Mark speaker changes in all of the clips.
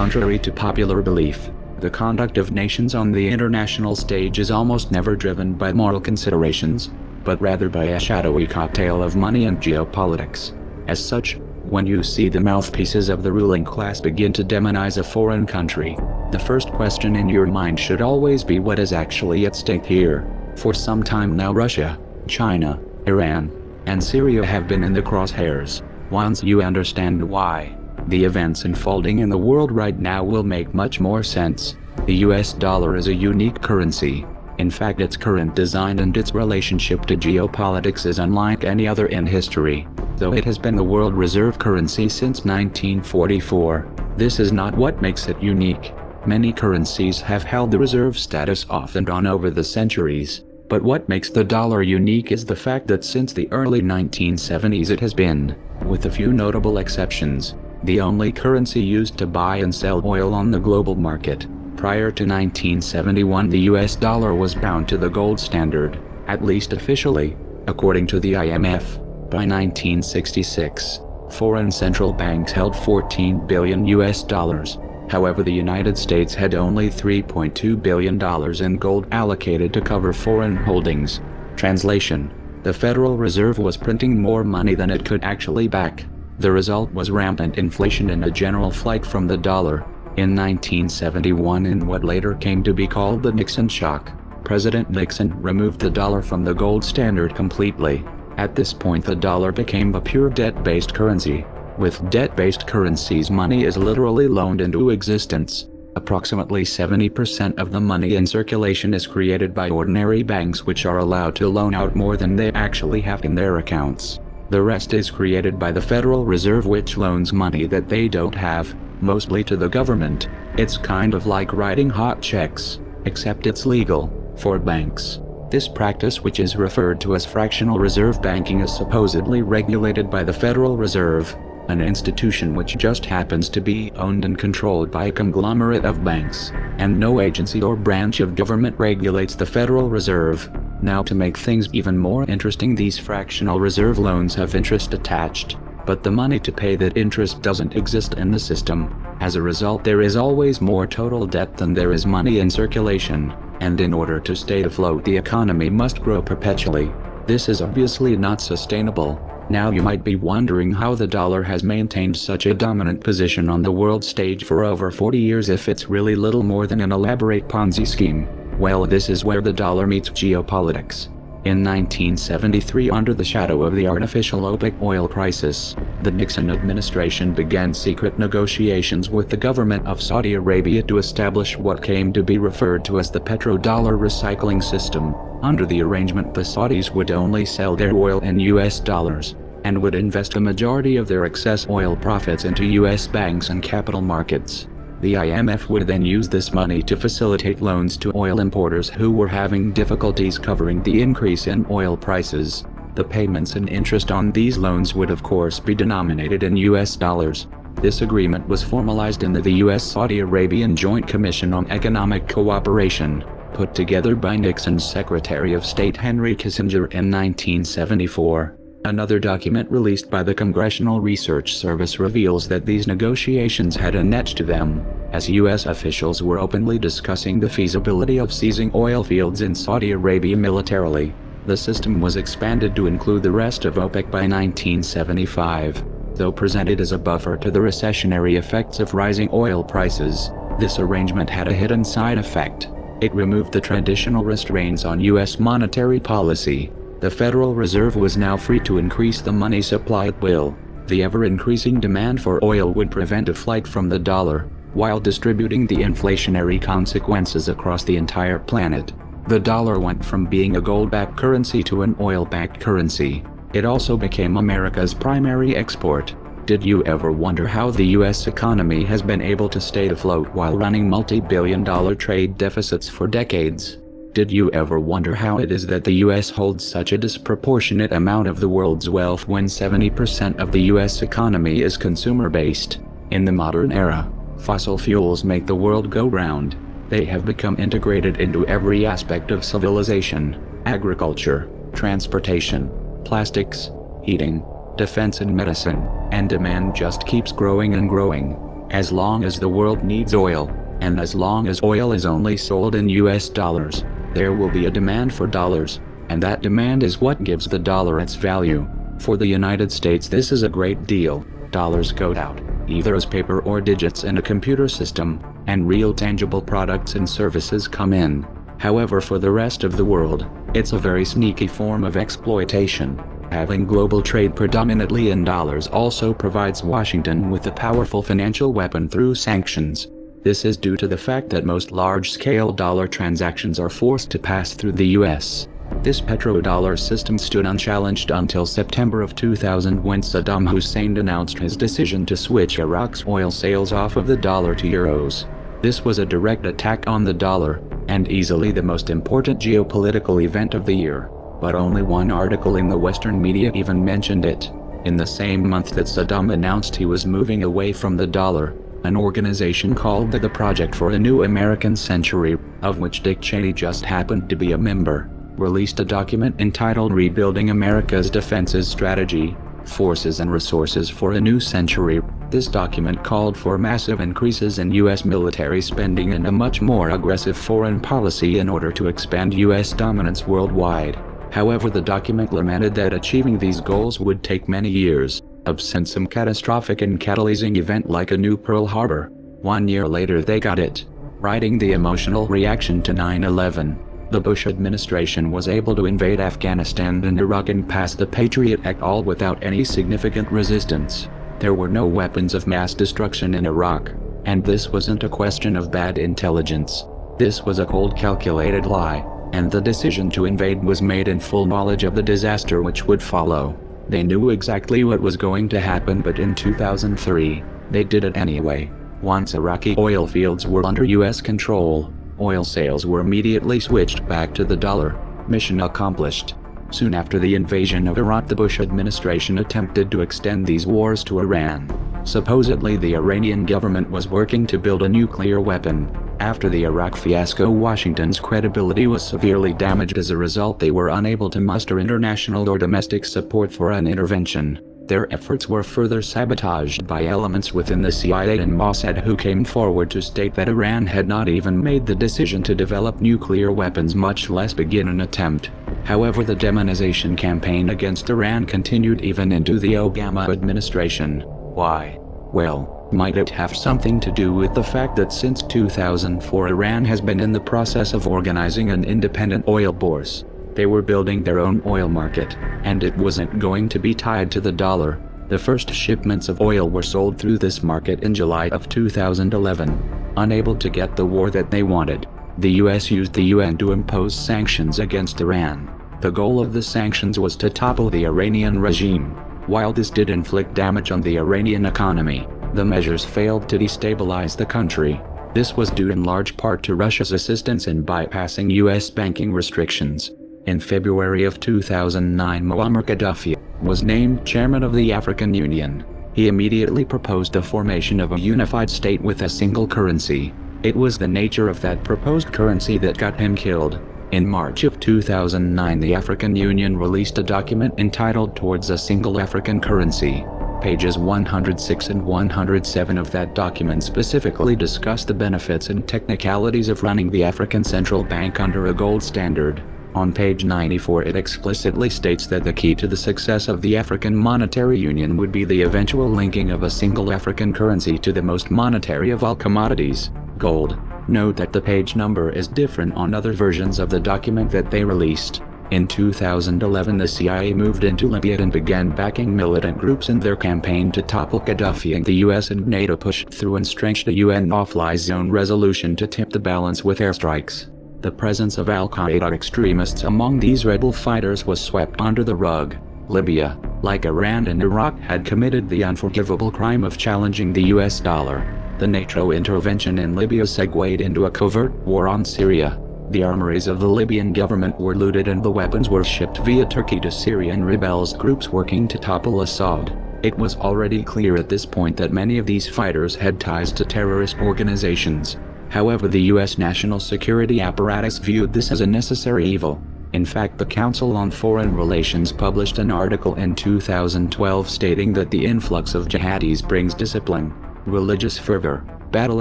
Speaker 1: Contrary to popular belief, the conduct of nations on the international stage is almost never driven by moral considerations, but rather by a shadowy cocktail of money and geopolitics. As such, when you see the mouthpieces of the ruling class begin to demonize a foreign country, the first question in your mind should always be what is actually at stake here. For some time now Russia, China, Iran, and Syria have been in the crosshairs. Once you understand why, the events unfolding in the world right now will make much more sense. The US dollar is a unique currency. In fact, its current design and its relationship to geopolitics is unlike any other in history. Though it has been the world reserve currency since 1944, this is not what makes it unique. Many currencies have held the reserve status off and on over the centuries, but what makes the dollar unique is the fact that since the early 1970s it has been, with a few notable exceptions, the only currency used to buy and sell oil on the global market. Prior to 1971, the US dollar was bound to the gold standard, at least officially, according to the IMF. By 1966, foreign central banks held $14 billion US dollars. However, the United States had only $3.2 billion in gold allocated to cover foreign holdings. Translation: the Federal Reserve was printing more money than it could actually back. The result was rampant inflation and a general flight from the dollar. In 1971, in what later came to be called the Nixon shock, President Nixon removed the dollar from the gold standard completely. At this point, the dollar became a pure debt-based currency. With debt-based currencies, money is literally loaned into existence. Approximately 70% of the money in circulation is created by ordinary banks, which are allowed to loan out more than they actually have in their accounts. The rest is created by the Federal Reserve, which loans money that they don't have, mostly to the government. It's kind of like writing hot checks, except it's legal for banks. This practice, which is referred to as fractional reserve banking, is supposedly regulated by the Federal Reserve, an institution which just happens to be owned and controlled by a conglomerate of banks, and no agency or branch of government regulates the Federal Reserve. Now, to make things even more interesting, these fractional reserve loans have interest attached, but the money to pay that interest doesn't exist in the system. As a result, there is always more total debt than there is money in circulation, and in order to stay afloat, the economy must grow perpetually. This is obviously not sustainable. Now you might be wondering how the dollar has maintained such a dominant position on the world stage for over 40 years if it's really little more than an elaborate Ponzi scheme. Well, this is where the dollar meets geopolitics. In 1973, under the shadow of the artificial OPEC oil crisis, the Nixon administration began secret negotiations with the government of Saudi Arabia to establish what came to be referred to as the petrodollar recycling system. Under the arrangement, the Saudis would only sell their oil in US dollars, and would invest a majority of their excess oil profits into US banks and capital markets. The IMF would then use this money to facilitate loans to oil importers who were having difficulties covering the increase in oil prices. The payments and interest on these loans would of course be denominated in US dollars. This agreement was formalized in the US-Saudi Arabian Joint Commission on Economic Cooperation, put together by Nixon's Secretary of State Henry Kissinger in 1974. Another document released by the Congressional Research Service reveals that these negotiations had a net to them, as U.S. officials were openly discussing the feasibility of seizing oil fields in Saudi Arabia militarily. The system was expanded to include the rest of OPEC by 1975. Though presented as a buffer to the recessionary effects of rising oil prices, this arrangement had a hidden side effect. It removed the traditional restraints on U.S. monetary policy. The Federal Reserve was now free to increase the money supply at will. The ever-increasing demand for oil would prevent a flight from the dollar, while distributing the inflationary consequences across the entire planet. The dollar went from being a gold-backed currency to an oil-backed currency. It also became America's primary export. Did you ever wonder how the U.S. economy has been able to stay afloat while running multi-billion-dollar trade deficits for decades? Did you ever wonder how it is that the U.S. holds such a disproportionate amount of the world's wealth when 70% of the U.S. economy is consumer-based? In the modern era, fossil fuels make the world go round. They have become integrated into every aspect of civilization: agriculture, transportation, plastics, heating, defense and medicine, and demand just keeps growing and growing. As long as the world needs oil, and as long as oil is only sold in US dollars, there will be a demand for dollars, and that demand is what gives the dollar its value. For the United States, this is a great deal. Dollars go out, either as paper or digits in a computer system, and real tangible products and services come in. However, for the rest of the world, it's a very sneaky form of exploitation. Having global trade predominantly in dollars also provides Washington with a powerful financial weapon through sanctions. This is due to the fact that most large-scale dollar transactions are forced to pass through the US. This petrodollar system stood unchallenged until September of 2000, when Saddam Hussein announced his decision to switch Iraq's oil sales off of the dollar to euros. This was a direct attack on the dollar, and easily the most important geopolitical event of the year. But only one article in the Western media even mentioned it. In the same month that Saddam announced he was moving away from the dollar, an organization called the Project for a New American Century, of which Dick Cheney just happened to be a member, released a document entitled Rebuilding America's Defenses Strategy, Forces and Resources for a New Century. This document called for massive increases in U.S. military spending and a much more aggressive foreign policy in order to expand U.S. dominance worldwide. However, the document lamented that achieving these goals would take many years, absent some catastrophic and catalyzing event like a new Pearl Harbor. 1 year later they got it. Writing the emotional reaction to 9/11, the Bush administration was able to invade Afghanistan and Iraq and pass the Patriot Act all without any significant resistance. There were no weapons of mass destruction in Iraq, and this wasn't a question of bad intelligence. This was a cold, calculated lie, and the decision to invade was made in full knowledge of the disaster which would follow. They knew exactly what was going to happen, but in 2003, they did it anyway. Once Iraqi oil fields were under US control, oil sales were immediately switched back to the dollar. Mission accomplished. Soon after the invasion of Iraq, the Bush administration attempted to extend these wars to Iran. Supposedly the Iranian government was working to build a nuclear weapon. After the Iraq fiasco, Washington's credibility was severely damaged. As a result, they were unable to muster international or domestic support for an intervention. Their efforts were further sabotaged by elements within the CIA and Mossad, who came forward to state that Iran had not even made the decision to develop nuclear weapons, much less begin an attempt. However, the demonization campaign against Iran continued even into the Obama administration. Why? Well, might it have something to do with the fact that since 2004 Iran has been in the process of organizing an independent oil bourse. They were building their own oil market, and it wasn't going to be tied to the dollar. The first shipments of oil were sold through this market in July of 2011. Unable to get the war that they wanted, the US used the UN to impose sanctions against Iran. The goal of the sanctions was to topple the Iranian regime. While this did inflict damage on the Iranian economy, the measures failed to destabilize the country. This was due in large part to Russia's assistance in bypassing US banking restrictions. In February of 2009, Muammar Gaddafi was named chairman of the African Union. He immediately proposed the formation of a unified state with a single currency. It was the nature of that proposed currency that got him killed. In March of 2009, the African Union released a document entitled Towards a Single African Currency. Pages 106 and 107 of that document specifically discuss the benefits and technicalities of running the African Central Bank under a gold standard. On page 94 it explicitly states that the key to the success of the African Monetary Union would be the eventual linking of a single African currency to the most monetary of all commodities, gold. Note that the page number is different on other versions of the document that they released. In 2011 the CIA moved into Libya and began backing militant groups in their campaign to topple Gaddafi, and the US and NATO pushed through and strengthened a UN no-fly zone resolution to tip the balance with airstrikes. The presence of al-Qaeda extremists among these rebel fighters was swept under the rug. Libya, like Iran and Iraq, had committed the unforgivable crime of challenging the US dollar. The NATO intervention in Libya segued into a covert war on Syria. The armories of the Libyan government were looted and the weapons were shipped via Turkey to Syrian rebels groups working to topple Assad. It was already clear at this point that many of these fighters had ties to terrorist organizations. However, the US national security apparatus viewed this as a necessary evil. In fact, the Council on Foreign Relations published an article in 2012 stating that the influx of jihadis brings discipline. religious fervor, battle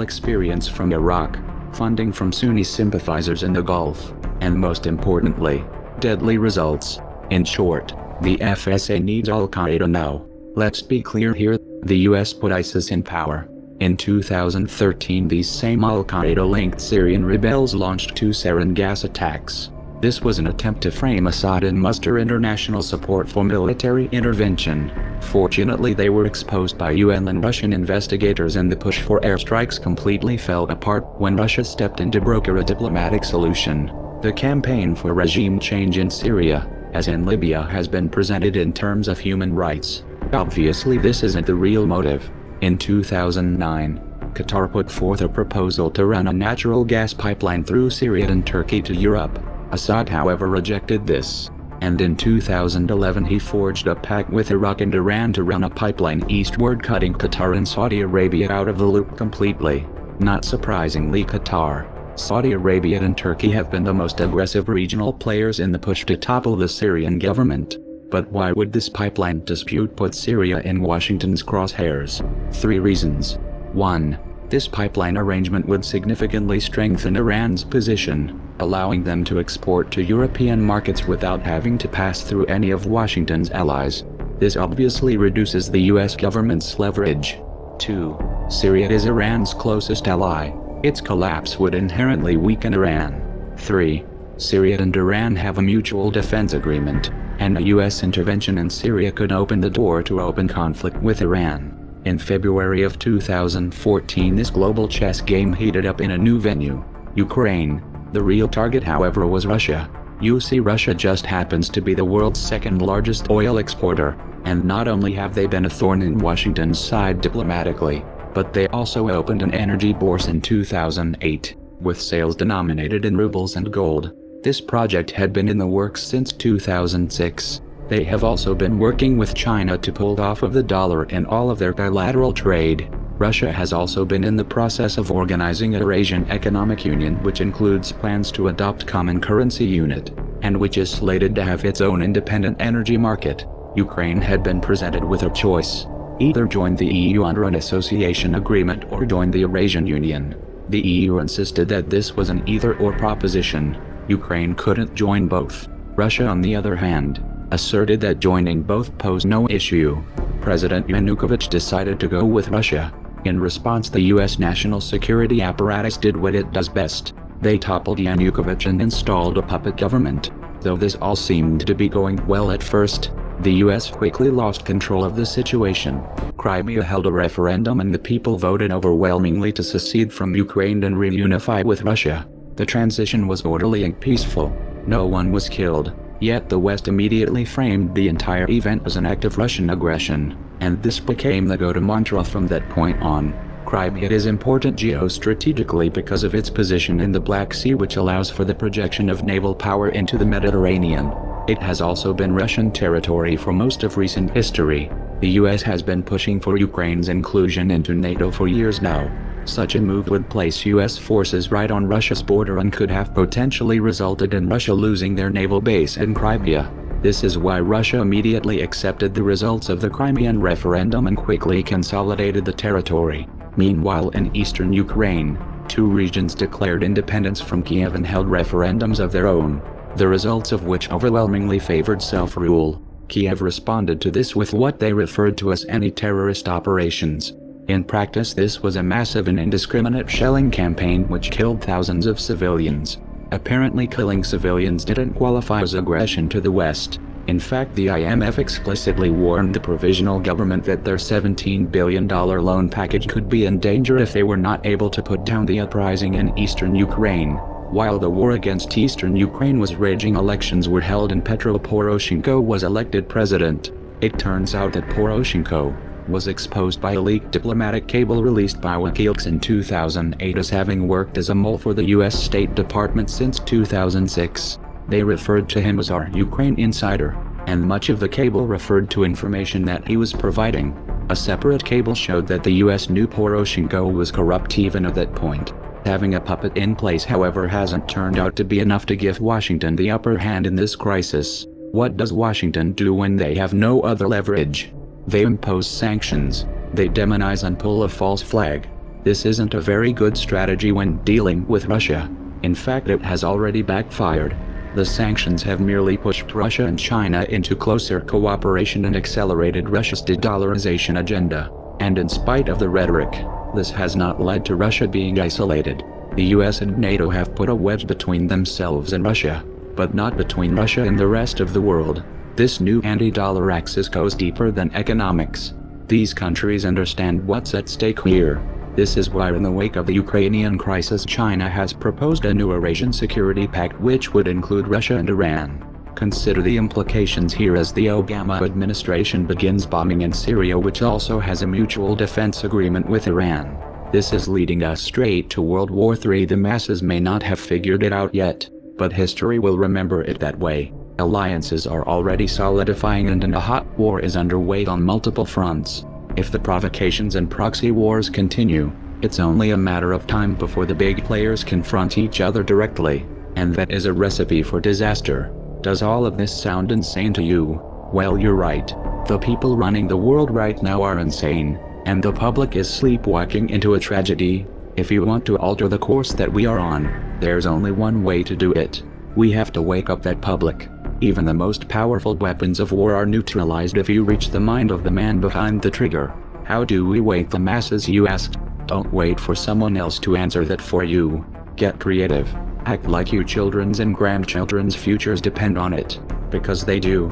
Speaker 1: experience from Iraq, funding from Sunni sympathizers in the Gulf, and most importantly, deadly results. In short, the FSA needs Al-Qaeda now. Let's be clear here, the US put ISIS in power. In 2013, these same Al-Qaeda-linked Syrian rebels launched 2 sarin gas attacks. This was an attempt to frame Assad and muster international support for military intervention. Fortunately, they were exposed by UN and Russian investigators, and the push for airstrikes completely fell apart when Russia stepped in to broker a diplomatic solution. The campaign for regime change in Syria, as in Libya, has been presented in terms of human rights. Obviously, this isn't the real motive. In 2009, Qatar put forth a proposal to run a natural gas pipeline through Syria and Turkey to Europe. Assad, however, rejected this. And in 2011 he forged a pact with Iraq and Iran to run a pipeline eastward, cutting Qatar and Saudi Arabia out of the loop completely. Not surprisingly, Qatar, Saudi Arabia and Turkey have been the most aggressive regional players in the push to topple the Syrian government. But why would this pipeline dispute put Syria in Washington's crosshairs? 3 reasons. 1. This pipeline arrangement would significantly strengthen Iran's position, allowing them to export to European markets without having to pass through any of Washington's allies. This obviously reduces the US government's leverage. 2. Syria is Iran's closest ally. Its collapse would inherently weaken Iran. 3. Syria and Iran have a mutual defense agreement, and a US intervention in Syria could open the door to open conflict with Iran. In February of 2014, this global chess game heated up in a new venue, Ukraine. The real target, however, was Russia. You see, Russia just happens to be the world's second largest oil exporter, and not only have they been a thorn in Washington's side diplomatically, but they also opened an energy bourse in 2008, with sales denominated in rubles and gold. This project had been in the works since 2006. They have also been working with China to pull off of the dollar in all of their bilateral trade. Russia has also been in the process of organizing a Eurasian Economic Union, which includes plans to adopt common currency unit, and which is slated to have its own independent energy market. Ukraine had been presented with a choice: either join the EU under an association agreement or join the Eurasian Union. The EU insisted that this was an either-or proposition. Ukraine couldn't join both. Russia, on the other hand, asserted that joining both posed no issue. President Yanukovych decided to go with Russia. In response, the US national security apparatus did what it does best. They toppled Yanukovych and installed a puppet government. Though this all seemed to be going well at first, the US quickly lost control of the situation. Crimea held a referendum and the people voted overwhelmingly to secede from Ukraine and reunify with Russia. The transition was orderly and peaceful. No one was killed. Yet the West immediately framed the entire event as an act of Russian aggression, and this became the go-to mantra from that point on. Crimea is important geostrategically because of its position in the Black Sea, which allows for the projection of naval power into the Mediterranean. It has also been Russian territory for most of recent history. The US has been pushing for Ukraine's inclusion into NATO for years now. Such a move would place US forces right on Russia's border and could have potentially resulted in Russia losing their naval base in Crimea. This is why Russia immediately accepted the results of the Crimean referendum and quickly consolidated the territory. Meanwhile, in eastern Ukraine, 2 regions declared independence from Kiev and held referendums of their own, the results of which overwhelmingly favored self-rule. Kiev responded to this with what they referred to as anti-terrorist operations. In practice, this was a massive and indiscriminate shelling campaign which killed thousands of civilians. Apparently, killing civilians didn't qualify as aggression to the West. In fact, the IMF explicitly warned the provisional government that their $17 billion loan package could be in danger if they were not able to put down the uprising in eastern Ukraine. While the war against eastern Ukraine was raging, elections were held and Petro Poroshenko was elected president. It turns out that Poroshenko was exposed by a leaked diplomatic cable released by WikiLeaks in 2008 as having worked as a mole for the US State Department since 2006. They referred to him as our Ukraine insider, and much of the cable referred to information that he was providing. A separate cable showed that the US knew Poroshenko was corrupt even at that point. Having a puppet in place, however, hasn't turned out to be enough to give Washington the upper hand in this crisis. What does Washington do when they have no other leverage? They impose sanctions. They demonize and pull a false flag. This isn't a very good strategy when dealing with Russia. In fact, it has already backfired. The sanctions have merely pushed Russia and China into closer cooperation and accelerated Russia's de-dollarization agenda. And in spite of the rhetoric, this has not led to Russia being isolated. The US and NATO have put a wedge between themselves and Russia, but not between Russia and the rest of the world. This new anti-dollar axis goes deeper than economics. These countries understand what's at stake here. This is why in the wake of the Ukrainian crisis, China has proposed a new Eurasian Security Pact which would include Russia and Iran. Consider the implications here as the Obama administration begins bombing in Syria, which also has a mutual defense agreement with Iran. This is leading us straight to World War III. The masses may not have figured it out yet, but history will remember it that way. Alliances are already solidifying and a hot war is underway on multiple fronts. If the provocations and proxy wars continue, it's only a matter of time before the big players confront each other directly, and that is a recipe for disaster. Does all of this sound insane to you? Well, you're right. The people running the world right now are insane, and the public is sleepwalking into a tragedy. If you want to alter the course that we are on, there's only one way to do it. We have to wake up that public. Even the most powerful weapons of war are neutralized if you reach the mind of the man behind the trigger. How do we wake the masses, you ask? Don't wait for someone else to answer that for you. Get creative. Act like your children's and grandchildren's futures depend on it, because they do.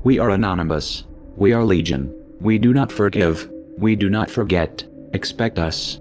Speaker 1: We are anonymous. We are legion. We do not forgive. We do not forget. Expect us.